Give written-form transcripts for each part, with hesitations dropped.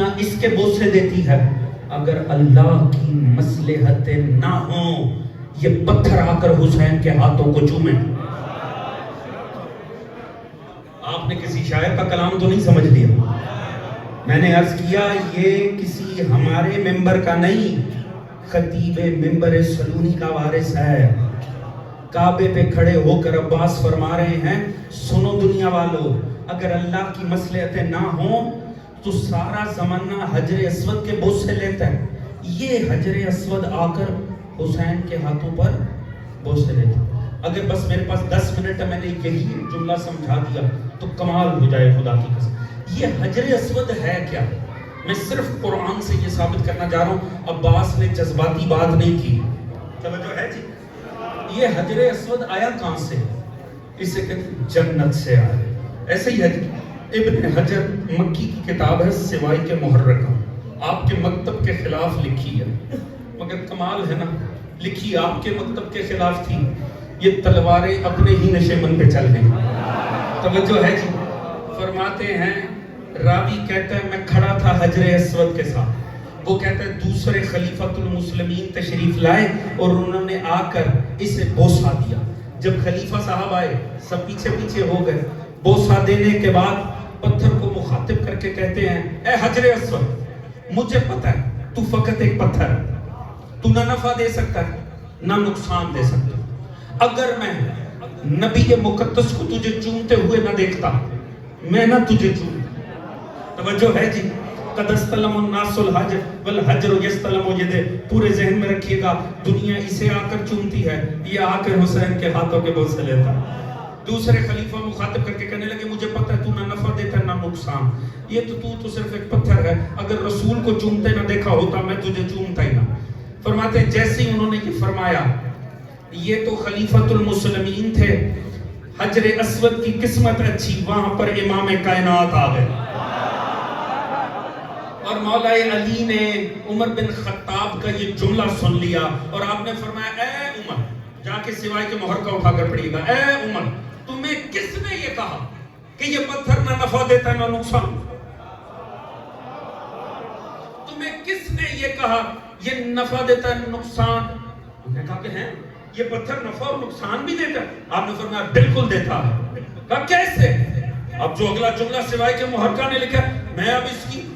دنیا اس کے بوسے دیتی ہے، اگر اللہ کی مصلحتیں نہ ہوں یہ پتھر آ کر حسین کے ہاتھوں کو چومیں۔ آپ نے کسی شاعر کا کلام تو نہیں سمجھ لیا؟ میں نے عرض کیا یہ کسی ہمارے ممبر کا نہیں، خطیب ممبر سلونی کا وارث ہے۔ کعبے پہ کھڑے ہو کر عباس فرما رہے ہیں، سنو دنیا والو، اگر اللہ کی مصلحتیں نہ ہوں تو سارا زمانہ حجر اسود کے بوسے لیتا ہے، یہ حجر اسود آ کر حسین کے ہاتھوں پر بوسے لیتا ہے۔ اگر بس میرے پاس 10 منٹ ہے، میں نے یہی جملہ سمجھا دیا تو کمال ہو جائے خدا کی قسم۔ یہ حجر اسود ہے کیا؟ میں صرف قرآن سے یہ ثابت کرنا چاہ رہا ہوں، عباس نے جذباتی بات نہیں کی۔ توجہ ہے جی؟ یہ حجر اسود آیا کہاں سے؟ اسے کہتے ہیں جنت سے آیا۔ ایسے ہی ابن حجر مکی کی کتاب ہے سوائی کے محرکہ، آپ کے مکتب کے خلاف لکھی ہے، مگر کمال ہے نا، لکھی آپ کے مکتب کے خلاف تھی، یہ تلواریں اپنے ہی نشیمن پہ چل گئی۔ توجہ ہے جی؟ فرماتے ہیں، راوی کہتا ہے میں کھڑا تھا حجر اسود کے ساتھ، وہ کہتا ہے دوسرے خلیفۃ المسلمین تشریف لائے اور انہوں نے آ کر اسے بوسہ دیا۔ جب خلیفہ صاحب آئے سب پیچھے پیچھے ہو گئے، بوسہ دینے کے بعد پتھر کو مخاطب کر کے کہتے ہیں، اے حجر اسود، مجھے پتہ ہے تو فقط ایک پتھر ہے، تو نہ نفع دے سکتا ہے نہ نقصان دے سکتا ہے۔ اگر میں نبی مقدس کو تجھے چومتے ہوئے نہ دیکھتا میں نہ تجھے چومتا۔ توجہ ہے جی؟ قد استلم الناس الحج والحجر یستلم یدہ، پورے ذہن میں رکھیے گا، دنیا اسے آ کر چومتی ہے، یہ آ کر حسین کے ہاتھوں کے بوسے لیتا۔ دوسرے خلیفہ مخاطب کر کے کہنے لگے مجھے پتہ ہے تو نہ نفع دیتا ہے نہ نقصان، یہ تو صرف ایک پتھر ہے، اگر رسول کو چومتے نہ دیکھا ہوتا میں تجھے چومتا ہی نہ۔ فرماتے ہیں جیسے ہی انہوں نے یہ فرمایا، یہ تو خلیفۃ المسلمین تھے، حجر اسود کی قسمت اچھی، وہاں پر امام کائنات آ گئے، اور مولا علی نے عمر بن خطاب کا یہ جملہ سن لیا اور آپ نے فرمایا اے عمر، جا کے سوائے کے مہر کا اٹھا کر پڑھیے گا، اے عمر تمہیں کس نے یہ کہا کہ یہ پتھر نہ نفع دیتا ہے نہ نقصان؟ تمہیں کس نے یہ کہا یہ نفع دیتا ہے نقصان؟ انہوں نے کہا کہ ہیں یہ پتھر نفع اور نقصان بھی دیتا ہے؟ آپ نے فرمایا بالکل دیتا ہے۔ کہا کیسے؟ اب جو اگلا جملہ سوائے کے محرکہ نے لکھا، میں اب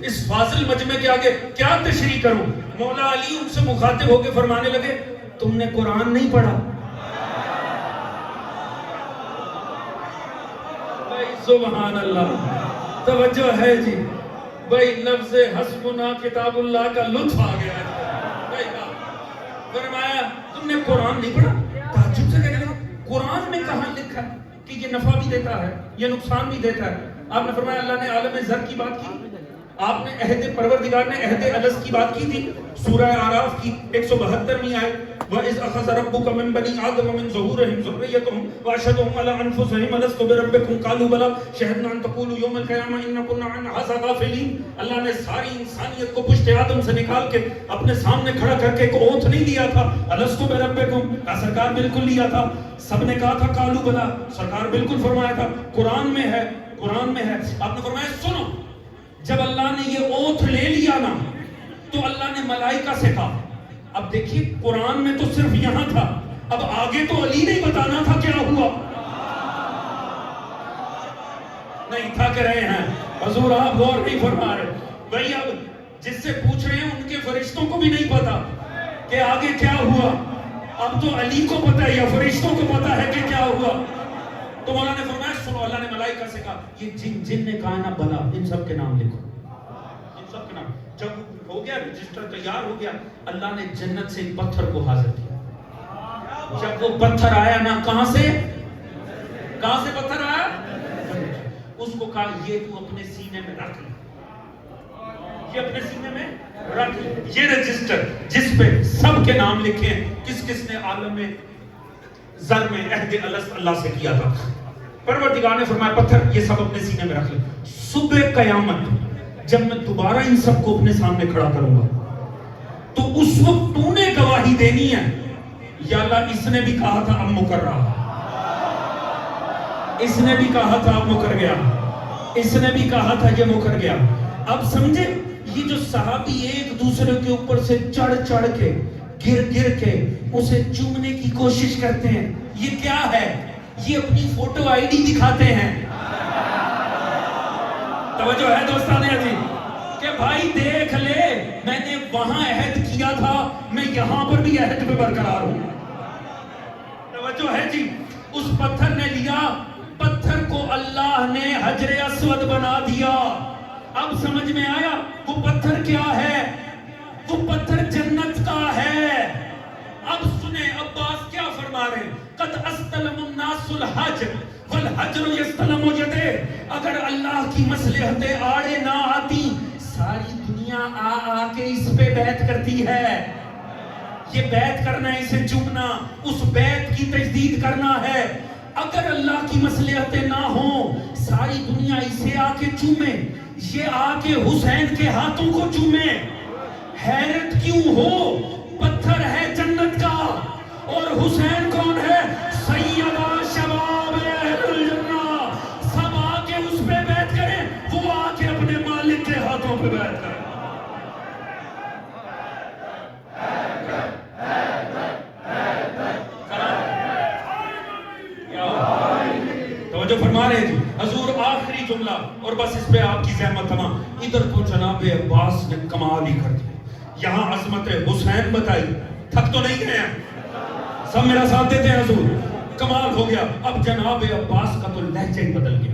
اس فاضل مجمع کے آگے کیا تشریح کروں؟ مولا علی ان سے مخاطب ہو کے فرمانے لگے تم نے قرآن نہیں پڑھا؟ بھائی سبحان اللہ، توجہ ہے جی؟ بھائی لفظ حسبنا کتاب اللہ کا لطف آ گیا ہے۔ فرمایا تم نے قرآن نہیں پڑھا؟ تعجب سے کہنے لگا قرآن میں کہاں لکھا ہے کہ یہ نفع بھی دیتا ہے یہ نقصان بھی دیتا ہے؟ آپ نے فرمایا اللہ نے عالم ذر کی بات کی، آپ نے عہد پروردگار نے عہد الست کی بات کی تھی، سورہ اعراف کی 172ویں آیت، وَإِذْ أَخَذَ رَبُّكَ مِن بَنِي آدَمَ مِن ظُهُورِهِمْ ذُرِّيَّتَهُمْ وَأَشْهَدَهُمْ عَلَىٰ أَنفُسِهِمْ أَلَسْتُ بِرَبِّكُمْ قَالُوا بَلَىٰ شَهِدْنَا أَن تَقُولُوا يَوْمَ الْقِيَامَةِ إِنَّا كُنَّا عَنْ هَٰذَا غَافِلِينَ۔ اللہ نے ساری انسانیت کو پشت آدم سے نکال کے اپنے سامنے کھڑا کر کے ایک اوتھ نہیں دیا تھا، أَلَسْتُ بِرَبِّكُمْ، سرکار بالکل لیا تھا، سب نے کہا تھا قالوا بلا، سرکار بالکل فرمایا تھا قرآن میں ہے قرآن میں ہے۔ آپ نے فرمایا سنو، جب اللہ نے یہ اوتھ لے لیا نا تو اللہ نے ملائکہ سے کہا، اب دیکھیے قرآن میں تو صرف یہاں تھا، اب آگے تو علی نہیں بتانا تھا کیا ہوا؟ نہیں تھک رہے ہیں حضور، آپ غور نہیں فرما رہے بھائی، اب جس سے پوچھ رہے ہیں ان کے فرشتوں کو بھی نہیں پتا کہ آگے کیا ہوا، اب تو علی کو پتا ہے یا فرشتوں کو پتا ہے کہ کیا ہوا؟ تو مولا نے فرمایا سنو، اللہ نے ملائکہ سے کہا یہ جن نے کہا نا بلا، ان سب کے نام لکھو، ان سب کے نام۔ جب ہو گیا رجسٹر تیار ہو گیا، اللہ نے جنت سے ایک پتھر کو حاضر کیا۔ جب وہ پتھر آیا نا کہاں سے پتھر آیا؟ اس کو کہا یہ تو اپنے سینے میں رکھ لے، یہ اپنے سینے میں رکھ لے، یہ رجسٹر جس پہ سب کے نام لکھے ہیں، کس نے عالم ذر میں عہد الست اللہ سے کیا تھا۔ پروردگار نے فرمایا پتھر یہ سب اپنے سینے میں رکھ لے، صبح قیامت جب میں دوبارہ ان سب کو اپنے سامنے کھڑا کروں گا تو اس وقت تو نے گواہی دینی ہے، یا اللہ اس نے بھی کہا تھا اب مکر رہا، اس نے بھی کہا تھا اب مکر گیا، اس نے بھی کہا تھا یہ مکر گیا۔ اب سمجھے یہ جو صحابی ایک دوسرے کے اوپر سے چڑھ چڑھ کے گر کے اسے چومنے کی کوشش کرتے ہیں، یہ کیا ہے؟ یہ اپنی فوٹو آئی ڈی دکھاتے ہیں۔ توجہ ہے دوستانے عزیز کہ بھائی دیکھ لے، میں نے وہاں عہد کیا تھا، میں یہاں پر بھی عہد پہ برقرار ہوں۔ توجہ ہے جی، اس پتھر نے لیا، پتھر کو اللہ نے حجر اسود بنا دیا۔ اب سمجھ میں آیا وہ پتھر کیا ہے؟ وہ پتھر جنت کا ہے۔ اب سنیں عباس کیا فرما رہے ہیں، قد استلم الناس الحجر والحجر یستلم یدہ۔ اگر اللہ کی مصلحتیں آڑے نہ آتی، ساری دنیا آ کے اس پہ بیعت کرتی ہے۔ یہ بیعت کرنا ہے، اسے چومنا، اس بیعت کی تجدید کرنا ہے۔ اگر اللہ کی مصلحتیں نہ ہوں، ساری دنیا اسے آ کے چومے، یہ آ کے حسین کے ہاتھوں کو چومے۔ حیرت کیوں ہو؟ پتھر ہے جنت کا، اور حسین کون ہے؟ سیدہ شباب اہل الجنہ۔ سب آ کے اس پہ بیعت کریں، وہ آ کے اپنے مالک کے ہاتھوں پہ بیعت کریں۔ جو فرما رہے تھے حضور آخری جملہ اور بس اس پہ آپ کی زحمت تمام۔ ادھر تو جناب عباس نے کمال ہی کر دیا، یہاں عظمت حسین بتائی، تھک تو نہیں گئے ہیں؟ سب میرا ساتھ دیتے ہیں حضور؟ کمال ہو گیا۔ اب جناب عباس کا تو لہجہ ہی بدل گیا۔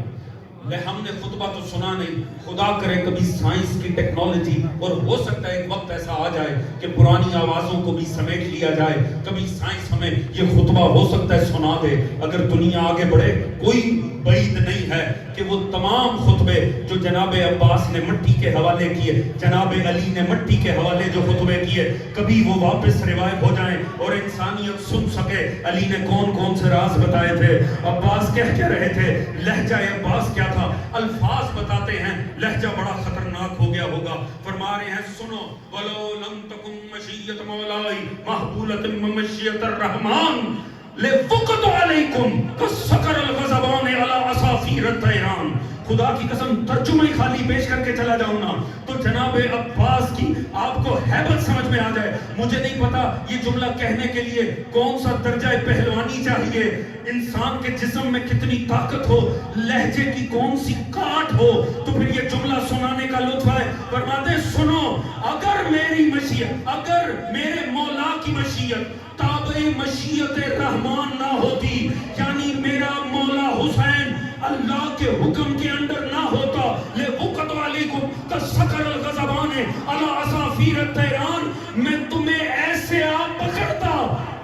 ہم نے خطبہ تو سنا نہیں، خدا کرے کبھی سائنس کی ٹیکنالوجی، اور ہو سکتا ہے ایک وقت ایسا آ جائے کہ پرانی آوازوں کو بھی سمیٹ لیا جائے، کبھی سائنس ہمیں یہ خطبہ ہو سکتا ہے سنا دے۔ اگر دنیا آگے بڑھے، کوئی بعید نہیں ہے کہ وہ تمام خطبے جو جناب عباس نے مٹی کے حوالے کیے، جناب علی نے مٹی کے حوالے جو خطبے کیے، کبھی وہ واپس روایت ہو جائیں اور انسانیت سن سکے علی نے کون کون سے راز بتائے تھے، عباس کہہ رہے تھے، لہجہ عباس کیا تھا۔ الفاظ بتاتے ہیں لہجہ بڑا خطرناک ہو گیا ہوگا۔ فرما رہے ہیں سنو، وَلَوْ لَمْ تَكُنْ مَشِيَّةُ مَوْلَائِ مَحْبُولَةً مَمَشِّيَّةَ الرَّحْمَانِ لِفُقْتُ عَلَيْكُمْ كَالسَّكَرَ الْغَضَبَانِ عَلَى عَصَافِيرِ الطَّيْرَانِ۔ خدا کی قسم ترجمہ ہی خالی پیش کر کے چلا جاؤں نا تو جناب عباس کی آپ کو ہیبت سمجھ میں آ جائے۔ مجھے نہیں پتا یہ جملہ کہنے کے لیے کون سا درجہ پہلوانی چاہیے، انسان کے جسم میں کتنی طاقت ہو، لہجے کی کون سی کاٹ ہو، تو پھر یہ جملہ سنانے کا لطف ہے۔ فرماتے سنو، اگر میری مشیت، اگر میرے مولا کی مشیت تابع مشیت رحمان نہ ہوتی، یعنی میرا مولا حسین اللہ کے حکم کے اندر نہ ہوتا، لِوَقَتْ عَلَيْكُمْ كَالسَّكَرِ الْغَضَبَانِ عَلَى عَصَافِيرِ الطَّيْرَانِ، میں تمہیں ایسے آپ پکڑتا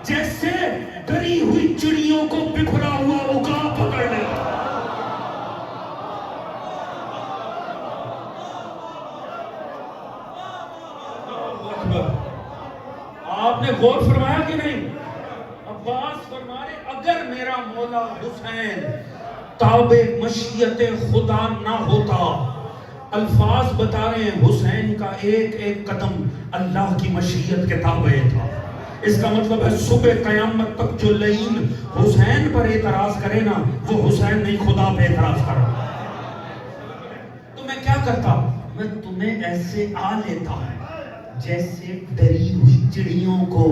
جیسے ڈری ہوئی چڑیوں کو بکھرا ہوا عقاب پکڑ لیتا۔ آپ نے غور فرمایا کہ نہیں؟ عباس فرما رہے اگر میرا مولا حسین تابع مشیت خدا نہ ہوتا، الفاظ بتا رہے ہیں حسین کا ایک ایک قدم اللہ کی مشیت کے تابع تھا۔ اس کا مطلب ہے صبح قیامت تک جو لعین حسین پر اعتراض کرے نا، وہ حسین نہیں خدا پہ اعتراض کر رہا۔ تو میں کیا کرتا؟ میں تمہیں ایسے آ لیتا جیسے ڈری ہوئی چڑیوں کو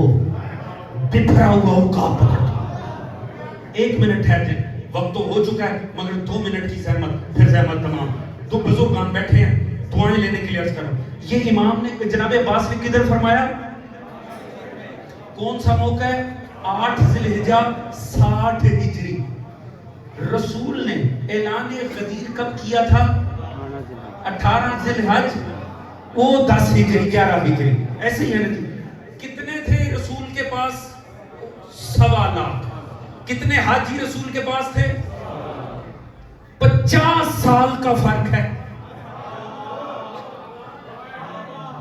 بکھرا ہوا عقاب پکڑتا۔ ایک منٹ ٹھہرتے، وقت تو ہو چکا ہے مگر 2 منٹ کی زحمت، پھر زحمت تمام۔ 2 بزرگان بیٹھے ہیں، دعائیں لینے کے لیے عرض کر رہا ہوں۔ یہ امام نے جناب عباس نے کدھر فرمایا؟ کون سا موقع ہے؟ 8 ذی الحجہ 60 ہجری۔ رسول نے اعلان غدیر کب کیا تھا؟ 18 ذی الحجہ، وہ 10 ہجری 11 ہجری ایسے ہی ہے نا۔ کتنے تھے رسول کے پاس؟ 1.25 لاکھ۔ کتنے حاجی رسول کے پاس تھے؟ 50 سال کا فرق ہے۔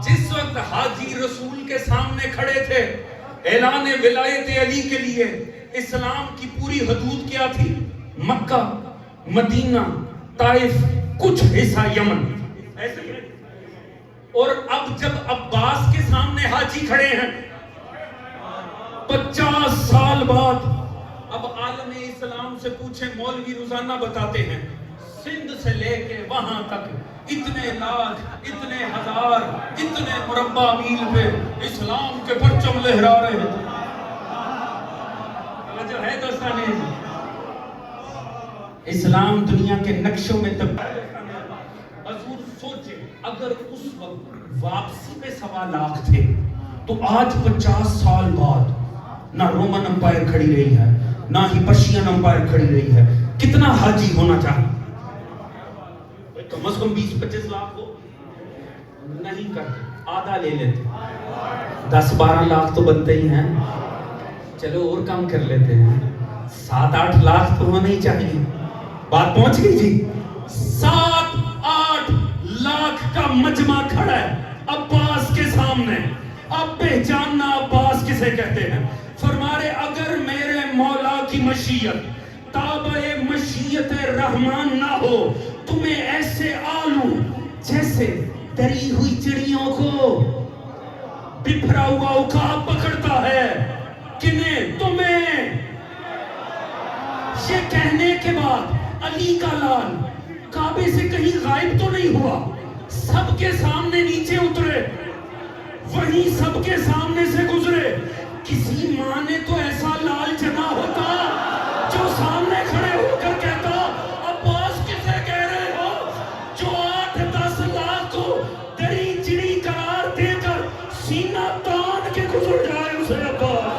جس وقت حاجی رسول کے سامنے کھڑے تھے اعلان ولایت علی کے لیے، اسلام کی پوری حدود کیا تھی؟ مکہ، مدینہ، طائف، کچھ حصہ یمن، ایسے ہی ہے۔ اور اب جب عباس کے سامنے حاجی کھڑے ہیں 50 سال بعد، اب عالم اسلام سے پوچھیں، مولوی روزانہ بتاتے ہیں سندھ سے لے کے وہاں تک اتنے لاکھ، اتنے ہزار، اتنے مربع میل پہ اسلام کے پرچم لہرا رہے تھے. جو ہے دوستان، اسلام دنیا کے نقشوں میں تبدیل. حضور سوچے اگر اس وقت واپسی پہ 1.25 لاکھ تھے تو آج 50 سال بعد نہ رومن امپائر کھڑی رہی ہے نہ ہی پرشین امپائر کھڑی رہی ہے. کتنا حاجی ہونا چاہیے؟ کم از کم 20-25 لاکھ ہو. نہیں کرتے، آدھا لے لیتے. 10-12 لاکھ تو بنتے ہی ہیں. چلو اور کم کر لیتے ہیں. 7-8 لاکھ تو ہونا ہی چاہیے. بات پہنچ گئی جی. 7-8 لاکھ کا مجمع کھڑا ہے عباس کے سامنے. اب پہچاننا عباس کسے کہتے ہیں. فرمارے اگر میرے مولا کی مشیت تابع مشیت رحمان نہ ہو تمہیں ایسے آلوں جیسے ڈری ہوئی چڑیوں کو بپھرا ہوا عقاب پکڑتا ہے. کنہیں؟ تمہیں. یہ کہنے کے بعد علی کا لال کعبے سے کہیں غائب تو نہیں ہوا. سب کے سامنے نیچے اترے، وہیں سب کے سامنے سے گزرے. کسی ماں نے تو ایسا لال چنا ہوتا جو سامنے کھڑے ہو کر کہتا عباس کسے کہہ رہے ہو، جو 8-10 لاکھ کو دری چڑی قرار دے کر سینہ تان کے گزر جائے اسے عباس.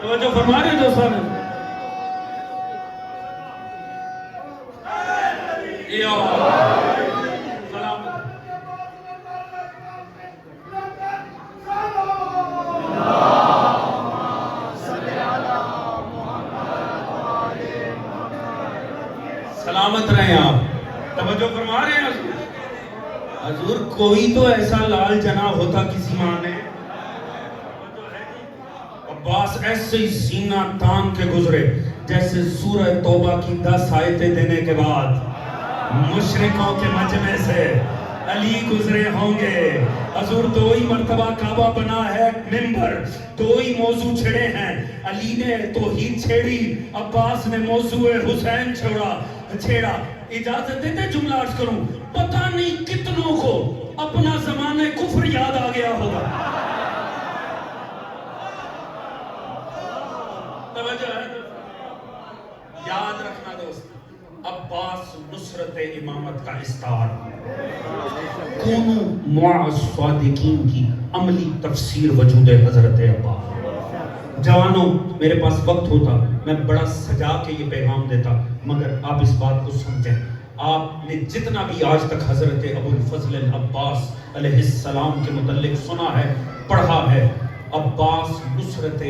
توجہ فرما رہے جو سامنے. سلامت رہیں آپ. توجہ فرما رہے ہیں حضور. کوئی تو ایسا لال جنا ہوتا کسی ماں نے. عباس ایسے ہی سینہ تان کے گزرے جیسے سورہ توبہ کی 10 آیتیں دینے کے بعد مشرکوں کے مجمع سے علی گزرے ہوں گے. حضور 2 ہی مرتبہ کعبہ بنا ہے ممبر، 2 ہی موضوع چھڑے ہیں. علی نے توحید چھیڑی، عباس نے موضوع حسین چھیڑا. اجازت دیتے جملہ عرض کروں. پتہ نہیں کتنوں کو اپنا زمانہ کفر یاد آ گیا ہوگا. توجہ ہے؟ یاد رکھنا دوست، عباس نصرت امامت کا استعار. کونوا مع الصادقین کی عملی تفسیر وجود حضرت عباس. جوانوں، میرے پاس وقت ہوتا میں بڑا سجا کے یہ پیغام دیتا، مگر آپ اس بات کو سمجھیں. آپ نے جتنا بھی آج تک حضرت ابو الفضل العباس علیہ السلام کے متعلق سنا ہے، پڑھا ہے، عباس نصرت